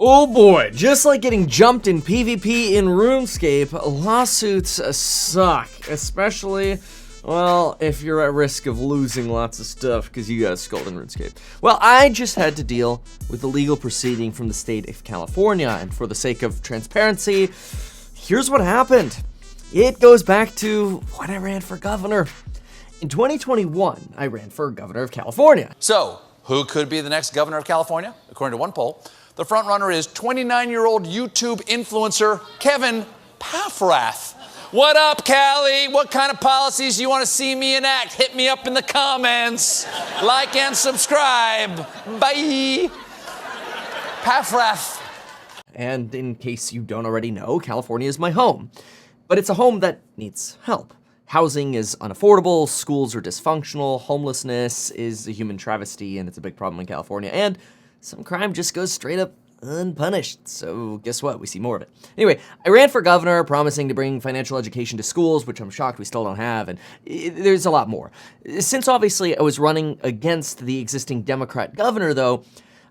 Oh boy, just like getting jumped in PvP in RuneScape, lawsuits suck, especially, well, if you're at risk of losing lots of stuff because you got scolded in RuneScape. Well, I just had to deal with the legal proceeding from the state of California, and for the sake of transparency, here's what happened. It goes back to when I ran for governor. In 2021, I ran for governor of California. So, who could be the next governor of California? According to one poll, the frontrunner is 29-year-old YouTube influencer Kevin Paffrath. What up, Callie? What kind of policies do you want to see me enact? Hit me up in the comments. Like and subscribe. Bye. Paffrath. And in case you don't already know, California is my home. But it's a home that needs help. Housing is unaffordable, schools are dysfunctional, homelessness is a human travesty, and it's a big problem in California, and some crime just goes straight up unpunished. So guess what? We see more of it. Anyway, I ran for governor, promising to bring financial education to schools, which I'm shocked we still don't have, and there's a lot more. Since obviously I was running against the existing Democrat governor, though,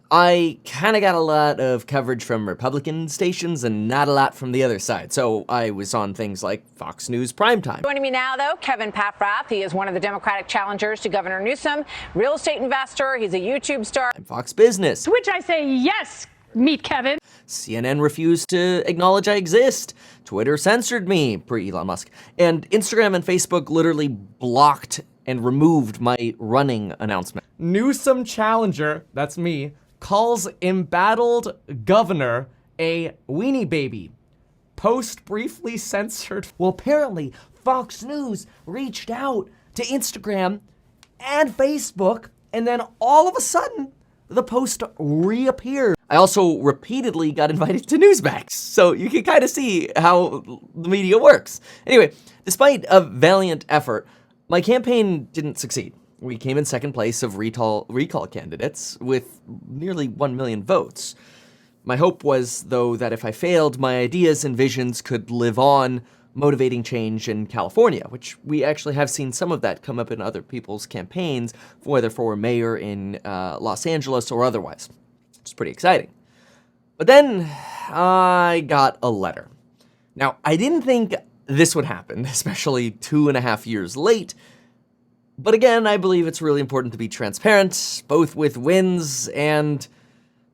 I kind of got a lot of coverage from Republican stations and not a lot from the other side. So I was on things like Fox News Primetime. Joining me now, though, Kevin Paffrath. He is one of the Democratic challengers to Governor Newsom, real estate investor. He's a YouTube star. And Fox Business. To which I say, yes, meet Kevin. CNN refused to acknowledge I exist. Twitter censored me, pre-Elon Musk. And Instagram and Facebook literally blocked and removed my running announcement. Newsom challenger, that's me, calls embattled governor a weenie baby. Post briefly censored. Well, apparently, Fox News reached out to Instagram and Facebook, and then all of a sudden, the post reappeared. I also repeatedly got invited to Newsmax, so you can kind of see how the media works. Anyway, despite a valiant effort, my campaign didn't succeed. We came in second place of recall candidates with nearly 1 million votes. My hope was, though, that if I failed, my ideas and visions could live on, motivating change in California, which we actually have seen some of that come up in other people's campaigns, whether for mayor in Los Angeles or otherwise. It's pretty exciting. But then I got a letter. Now, I didn't think this would happen, especially 2.5 years late. But again, I believe it's really important to be transparent, both with wins and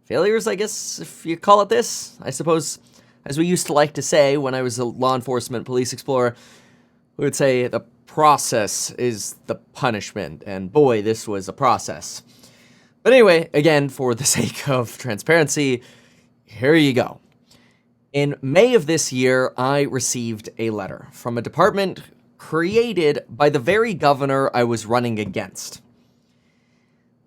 failures, I guess, if you call it this. I suppose, as we used to like to say when I was a law enforcement police explorer, we would say the process is the punishment, and boy, this was a process. But anyway, again, for the sake of transparency, here you go. In May of this year, I received a letter from a department created by the very governor I was running against.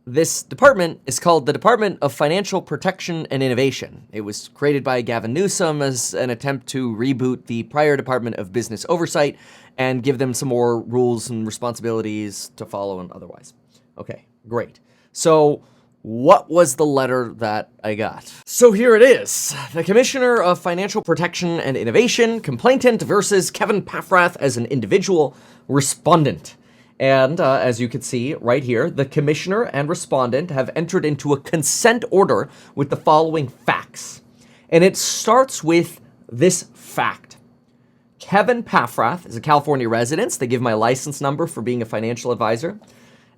This department is called the Department of Financial Protection and Innovation. It was created by Gavin Newsom as an attempt to reboot the prior Department of Business Oversight and give them some more rules and responsibilities to follow and otherwise. Okay, great. So what was the letter that I got? So here it is. The Commissioner of Financial Protection and Innovation, complainant versus Kevin Paffrath as an individual respondent. And as you can see right here, the commissioner and respondent have entered into a consent order with the following facts. And it starts with this fact. Kevin Paffrath is a California resident. They give my license number for being a financial advisor.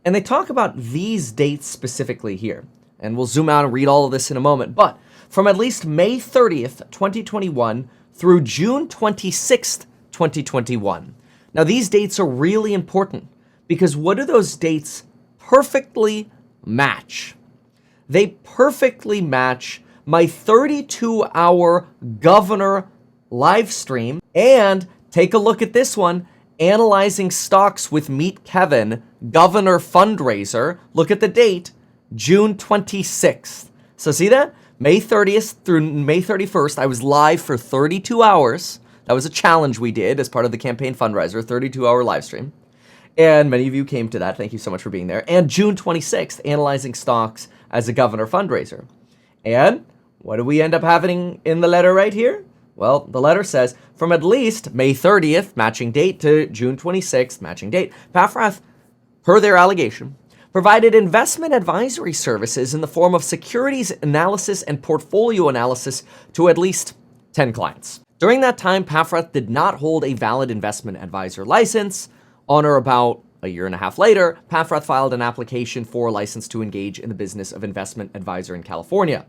And they talk about these dates specifically here. And we'll zoom out and read all of this in a moment. But from at least May 30th, 2021 through June 26th, 2021. Now these dates are really important because what do those dates perfectly match? They perfectly match my 32-hour governor live stream. And take a look at this one. Analyzing stocks with Meet Kevin, governor fundraiser. Look at the date, June 26th. So see that? May 30th through May 31st, I was live for 32 hours. That was a challenge we did as part of the campaign fundraiser, 32-hour live stream. And many of you came to that. Thank you so much for being there. And June 26th, analyzing stocks as a governor fundraiser. And what do we end up having in the letter right here? Well, the letter says, from at least May 30th, matching date, to June 26th, matching date, Paffrath, per their allegation, provided investment advisory services in the form of securities analysis and portfolio analysis to at least 10 clients. During that time, Paffrath did not hold a valid investment advisor license. On or about a year and a half later, Paffrath filed an application for a license to engage in the business of investment advisor in California.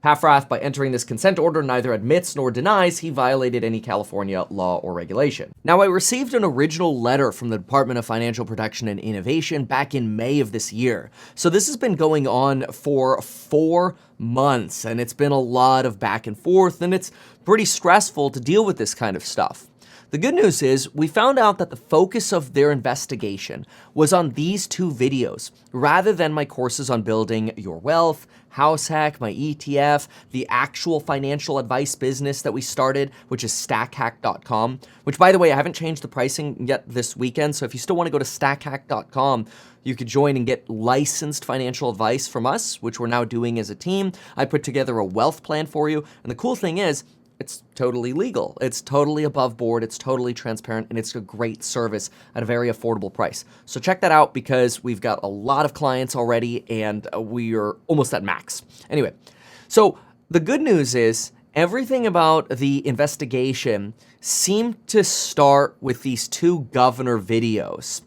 Paffrath, by entering this consent order, neither admits nor denies he violated any California law or regulation. Now, I received an original letter from the Department of Financial Protection and Innovation back in May of this year. So this has been going on for 4 months, and it's been a lot of back and forth, and it's pretty stressful to deal with this kind of stuff. The good news is we found out that the focus of their investigation was on these 2 videos rather than my courses on building your wealth, house hack, my ETF, the actual financial advice business that we started, which is stackhack.com, which, by the way, I haven't changed the pricing yet this weekend. So if you still want to go to stackhack.com, you could join and get licensed financial advice from us, which we're now doing as a team. I put together a wealth plan for you. And the cool thing is, it's totally legal. It's totally above board. It's totally transparent, and it's a great service at a very affordable price. So check that out because we've got a lot of clients already, and we are almost at max. Anyway, so the good news is everything about the investigation seemed to start with these 2 governor videos.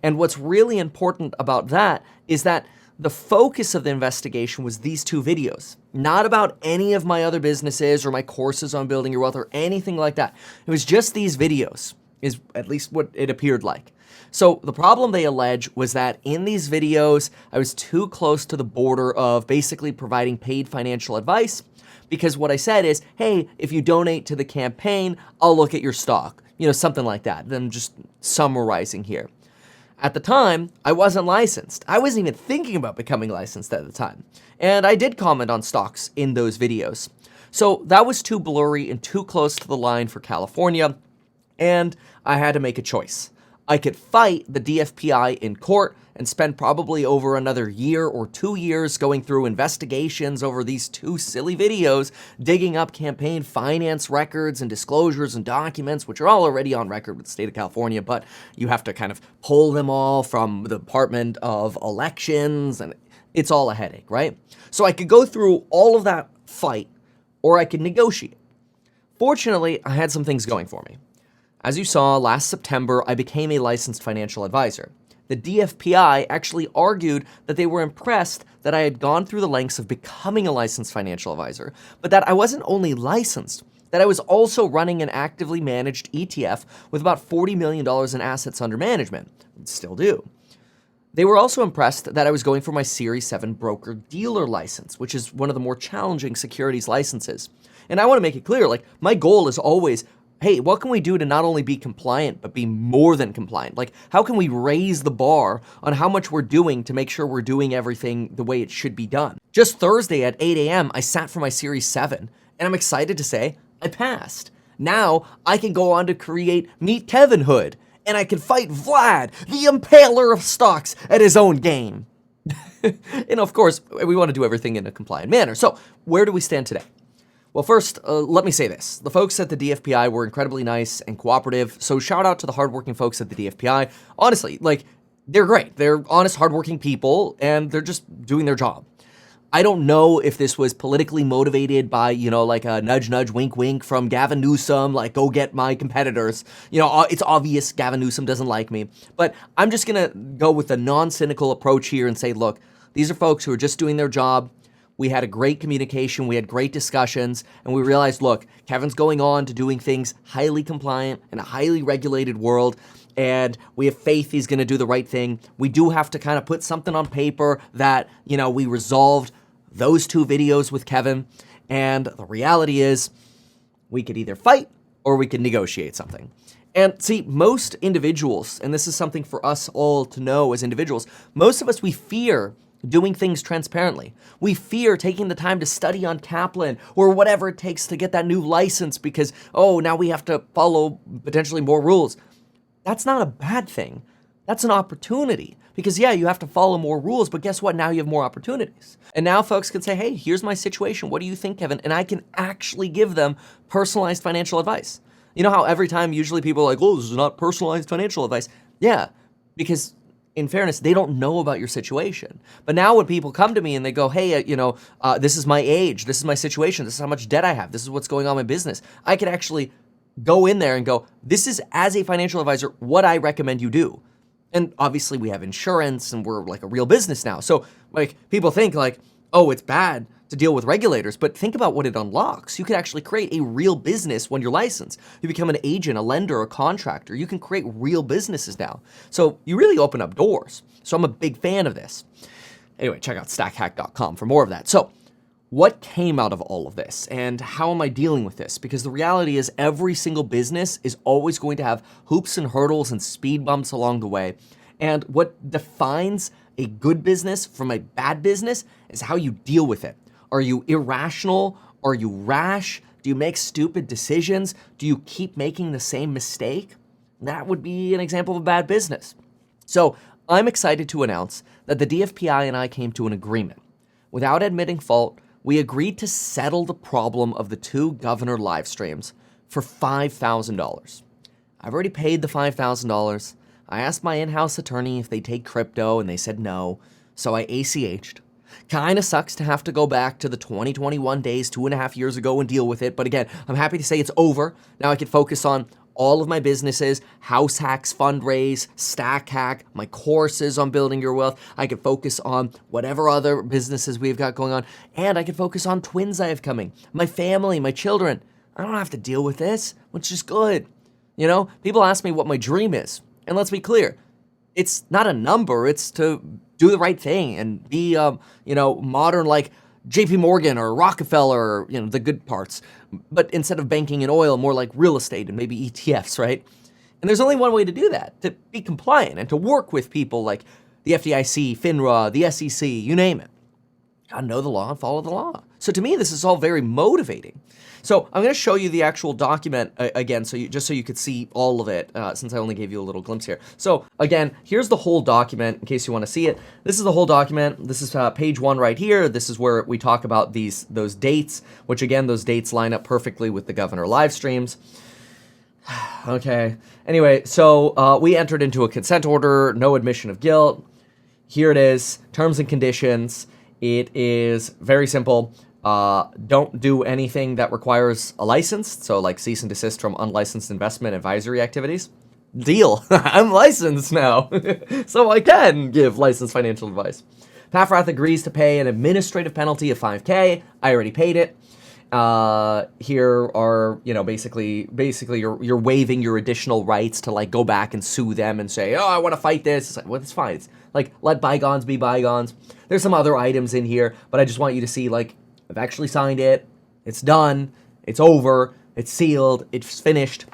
And what's really important about that is that the focus of the investigation was these 2 videos, not about any of my other businesses or my courses on building your wealth or anything like that. It was just these videos, is at least what it appeared like. So the problem they allege was that in these videos, I was too close to the border of basically providing paid financial advice, because what I said is, hey, if you donate to the campaign, I'll look at your stock. You know, something like that. I'm just summarizing here. At the time, I wasn't licensed. I wasn't even thinking about becoming licensed at the time. And I did comment on stocks in those videos. So that was too blurry and too close to the line for California, and I had to make a choice. I could fight the DFPI in court and spend probably over another year or 2 years going through investigations over these 2 silly videos, digging up campaign finance records and disclosures and documents, which are all already on record with the state of California, but you have to kind of pull them all from the Department of Elections, and it's all a headache, right? So I could go through all of that fight, or I could negotiate. Fortunately, I had some things going for me. As you saw, last September, I became a licensed financial advisor. The DFPI actually argued that they were impressed that I had gone through the lengths of becoming a licensed financial advisor, but that I wasn't only licensed, that I was also running an actively managed ETF with about $40 million in assets under management. Still do. They were also impressed that I was going for my Series 7 broker-dealer license, which is one of the more challenging securities licenses. And I want to make it clear, like, my goal is always, hey, what can we do to not only be compliant, but be more than compliant? Like, how can we raise the bar on how much we're doing to make sure we're doing everything the way it should be done? Just Thursday at 8 a.m., I sat for my Series 7, and I'm excited to say I passed. Now I can go on to create Meet Kevin Hood, and I can fight Vlad, the impaler of stocks, at his own game. And of course, we want to do everything in a compliant manner. So where do we stand today? Well, first, let me say this. The folks at the DFPI were incredibly nice and cooperative, so shout out to the hardworking folks at the DFPI. Honestly, like, they're great. They're honest, hardworking people, and they're just doing their job. I don't know if this was politically motivated by, like a nudge, nudge, wink, wink from Gavin Newsom, like, go get my competitors. It's obvious Gavin Newsom doesn't like me. But I'm just going to go with a non-cynical approach here and say, look, these are folks who are just doing their job. We had a great communication, we had great discussions, and we realized, look, Kevin's going on to doing things highly compliant in a highly regulated world, and we have faith he's going to do the right thing. We do have to kind of put something on paper that, we resolved those 2 videos with Kevin, and the reality is we could either fight or we could negotiate something. And see, most individuals, and this is something for us all to know as individuals, most of us, we fear doing things transparently. We fear taking the time to study on Kaplan or whatever it takes to get that new license because, now we have to follow potentially more rules. That's not a bad thing. That's an opportunity because, you have to follow more rules, but guess what? Now you have more opportunities. And now folks can say, hey, here's my situation. What do you think, Kevin? And I can actually give them personalized financial advice. You know how every time usually people are like, this is not personalized financial advice. Yeah, because in fairness, they don't know about your situation. But now when people come to me and they go, hey, this is my age, this is my situation, this is how much debt I have, this is what's going on in my business, I can actually go in there and go, this is, as a financial advisor, what I recommend you do. And obviously we have insurance and we're like a real business now. So like people think like, oh, it's bad to deal with regulators, but think about what it unlocks. You can actually create a real business when you're licensed. You become an agent, a lender, a contractor. You can create real businesses now. So you really open up doors. So I'm a big fan of this. Anyway, check out stackhack.com for more of that. So what came out of all of this and how am I dealing with this? Because the reality is every single business is always going to have hoops and hurdles and speed bumps along the way. And what defines a good business from a bad business is how you deal with it. Are you irrational? Are you rash? Do you make stupid decisions? Do you keep making the same mistake? That would be an example of a bad business. So I'm excited to announce that the DFPI and I came to an agreement. Without admitting fault, we agreed to settle the problem of the 2 governor live streams for $5,000. I've already paid the $5,000. I asked my in-house attorney if they take crypto and they said no, so I ACH'd. Kinda sucks to have to go back to the 2021 days 2.5 years ago and deal with it, but again, I'm happy to say it's over. Now I can focus on all of my businesses, House Hacks Fundraise, Stack Hack, my courses on building your wealth. I can focus on whatever other businesses we've got going on, and I can focus on twins I have coming, my family, my children. I don't have to deal with this, which is good. You know, people ask me what my dream is, and let's be clear, it's not a number, it's to do the right thing and be, modern like JP Morgan or Rockefeller, or, the good parts. But instead of banking in oil, more like real estate and maybe ETFs, right? And there's only one way to do that, to be compliant and to work with people like the FDIC, FINRA, the SEC, you name it. Gotta know the law and follow the law. So to me, this is all very motivating. So I'm going to show you the actual document again, so you could see all of it, since I only gave you a little glimpse here. So again, here's the whole document in case you want to see it. This is the whole document. This is page 1 right here. This is where we talk about those dates, which again, those dates line up perfectly with the governor live streams. Okay. Anyway, so we entered into a consent order, no admission of guilt. Here it is, terms and conditions. It is very simple. Don't do anything that requires a license, so like cease and desist from unlicensed investment advisory activities. Deal. I'm licensed now, so I can give licensed financial advice. Paffrath agrees to pay an administrative penalty of $5,000. I already paid it. Here are, basically you're waiving your additional rights to like go back and sue them and say, oh, I want to fight this. It's like, well, it's fine. It's like, let bygones be bygones. There's some other items in here, but I just want you to see, like, I've actually signed it. It's done. It's over. It's sealed. It's finished.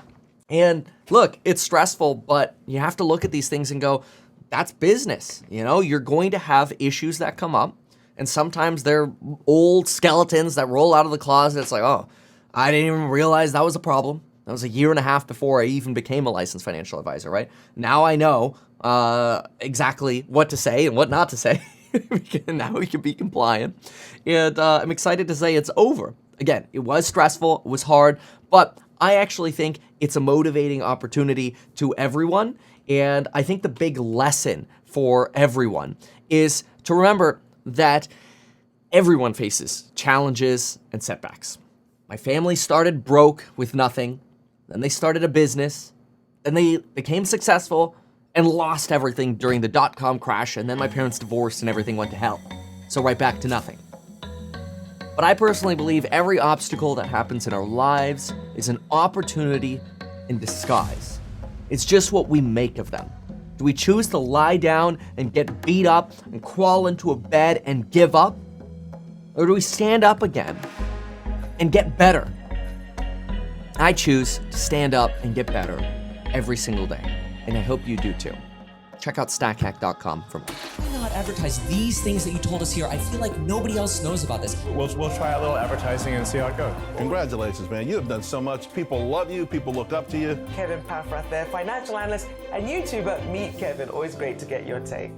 And look, it's stressful, but you have to look at these things and go, that's business. You're going to have issues that come up. And sometimes they're old skeletons that roll out of the closet. It's like, oh, I didn't even realize that was a problem. That was 1.5 years before I even became a licensed financial advisor, right? Now I know exactly what to say and what not to say. Now we can be compliant. And I'm excited to say it's over. Again, it was stressful, it was hard, but I actually think it's a motivating opportunity to everyone. And I think the big lesson for everyone is to remember that everyone faces challenges and setbacks. My family started broke with nothing, then they started a business, then they became successful and lost everything during the dot-com crash, and then my parents divorced and everything went to hell. So right back to nothing. But I personally believe every obstacle that happens in our lives is an opportunity in disguise. It's just what we make of them. Do we choose to lie down and get beat up and crawl into a bed and give up? Or do we stand up again and get better? I choose to stand up and get better every single day. And I hope you do too. Check out stackhack.com for more. Why not advertise these things that you told us here? I feel like nobody else knows about this. We'll try a little advertising and see how it goes. Congratulations, man. You have done so much. People love you. People look up to you. Kevin Paffrath there, financial analyst and YouTuber. Meet Kevin. Always great to get your take.